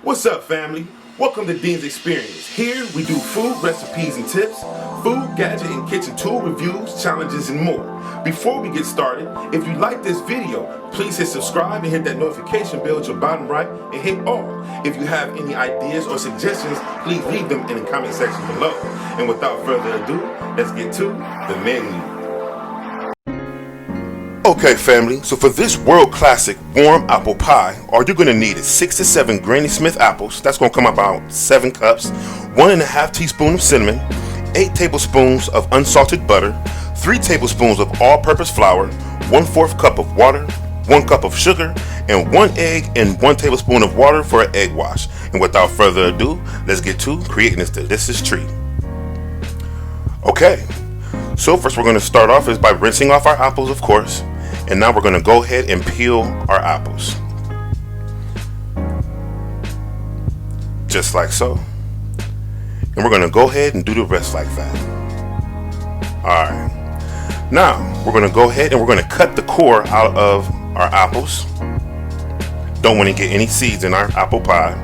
What's up, family? Welcome to Ddins Xperience. Here we do food recipes and tips, food, gadget, and kitchen tool reviews, challenges, and more. Before we get started, if you like this video, please hit subscribe and hit that notification bell at your bottom right and hit all. If you have any ideas or suggestions, please leave them in the comment section below. And without further ado, let's get to the menu. Okay, family, so for this world classic warm apple pie, all you're going to need is 6 to 7 Granny Smith apples. That's going to come about 7 cups, 1.5 teaspoons of cinnamon, 8 tablespoons of unsalted butter, 3 tablespoons of all-purpose flour, 1/4 cup of water, 1 cup of sugar, and 1 egg and 1 tablespoon of water for an egg wash. And without further ado, let's get to creating this delicious treat. Okay, so first we're going to start off is by rinsing off our apples, of course. And now we're going to go ahead and peel our apples. Just like so. And we're going to go ahead and do the rest like that. Alright. Now, we're going to go ahead and we're going to cut the core out of our apples. Don't want to get any seeds in our apple pie.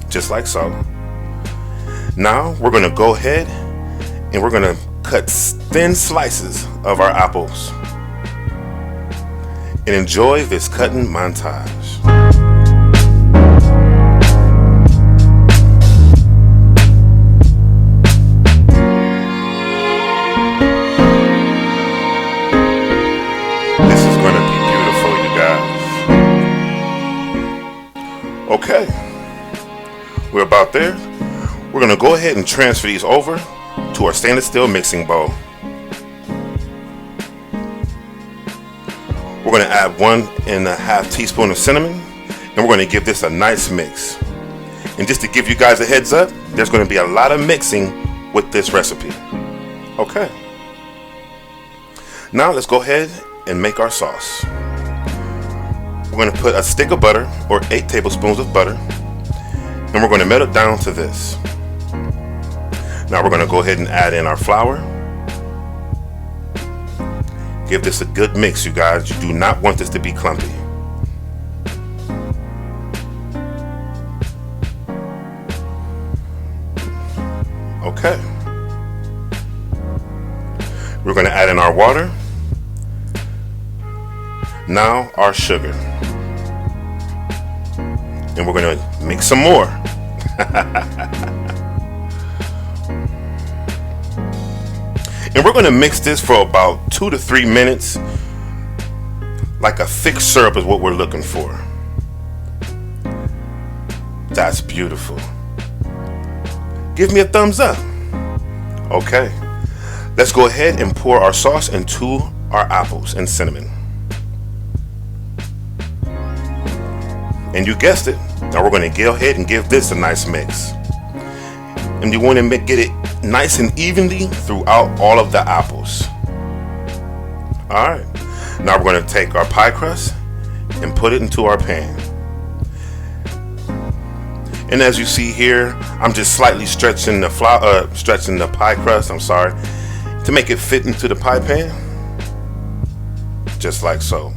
Just like so. Now, we're going to go ahead and we're going to cut thin slices of our apples. And enjoy this cutting montage. This is going to be beautiful, you guys. Okay, we're about there. We're going to go ahead and transfer these over to our stainless steel mixing bowl. We're going to add 1.5 teaspoons of cinnamon, and we're going to give this a nice mix. And just to give you guys a heads up, there's going to be a lot of mixing with this recipe. Okay. Now let's go ahead and make our sauce. We're going to put a stick of butter, or 8 tablespoons of butter, and we're going to melt it down to this. Now we're going to go ahead and add in our flour. Give this a good mix, you guys. You do not want this to be clumpy. Okay. We're going to add in our water. Now our sugar. And we're going to mix some more. And we're going to mix this for about 2 to 3 minutes. Like a thick syrup is what we're looking for. That's beautiful. Give me a thumbs up. Okay. Let's go ahead and pour our sauce into our apples and cinnamon. And you guessed it. Now we're going to go ahead and give this a nice mix. And you want to get it nice and evenly throughout all of the apples. Alright, now we're going to take our pie crust and put it into our pan. And as you see here, I'm just slightly stretching the pie crust, to make it fit into the pie pan. Just like so.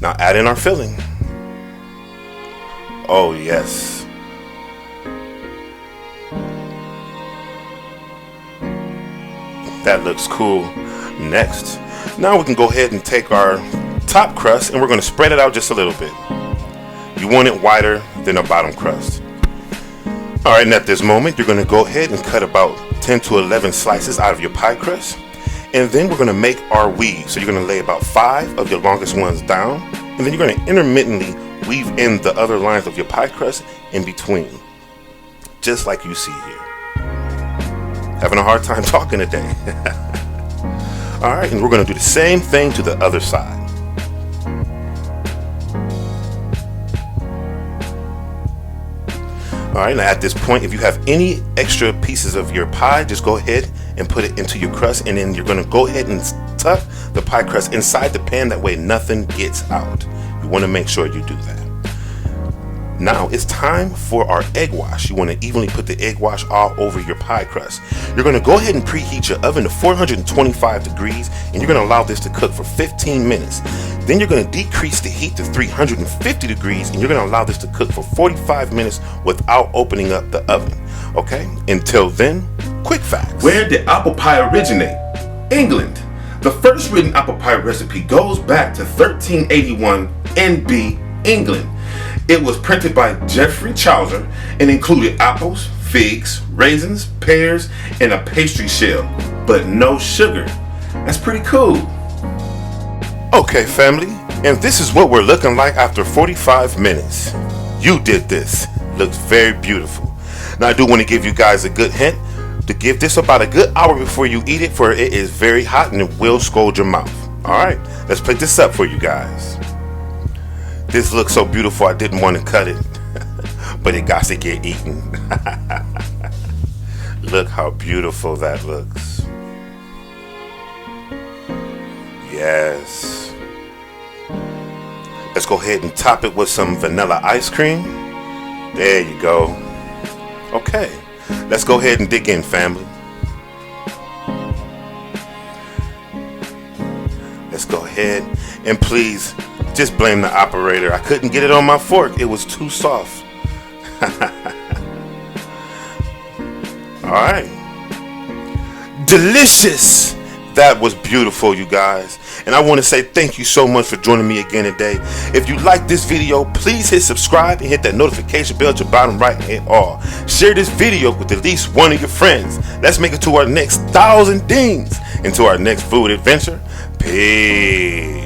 Now add in our filling. Oh yes. That looks cool. Next, now we can go ahead and take our top crust and we're going to spread it out just a little bit. You want it wider than the bottom crust. Alright, and at this moment you're going to go ahead and cut about 10 to 11 slices out of your pie crust. And then we're going to make our weave. So you're going to lay about 5 of your longest ones down. And then you're going to intermittently weave in the other lines of your pie crust in between. Just like you see here. Having a hard time talking today. Alright, and we're going to do the same thing to the other side. Alright, now at this point, if you have any extra pieces of your pie, just go ahead and put it into your crust, and then you're going to go ahead and tuck the pie crust inside the pan. That way nothing gets out. You want to make sure you do that. Now it's time for our egg wash. You want to evenly put the egg wash all over your pie crust. You're going to go ahead and preheat your oven to 425 degrees, and you're going to allow this to cook for 15 minutes. Then you're going to decrease the heat to 350 degrees, and you're going to allow this to cook for 45 minutes without opening up the oven. Okay? Until then, quick facts. Where did apple pie originate? England. The first written apple pie recipe goes back to 1381 NB, England. It was printed by Geoffrey Chaucer and included apples, figs, raisins, pears, and a pastry shell, but no sugar. That's pretty cool. Okay, family, and this is what we're looking like after 45 minutes. You did this. Looks very beautiful. Now, I do want to give you guys a good hint to give this about a good hour before you eat it, for it is very hot and it will scald your mouth. Alright, let's plate this up for you guys. This looks so beautiful I didn't want to cut it, but it got to get eaten. Look how beautiful that looks. Yes. Let's go ahead and top it with some vanilla ice cream. There you go. Okay, let's go ahead and dig in, family. Let's go ahead and please just blame the operator. I couldn't get it on my fork. It was too soft. Alright. Delicious! That was beautiful, you guys. And I want to say thank you so much for joining me again today. If you like this video, please hit subscribe and hit that notification bell at your bottom right and hit all. Share this video with at least one of your friends. Let's make it to our next 1,000 Ddins and to our next food adventure. Peace.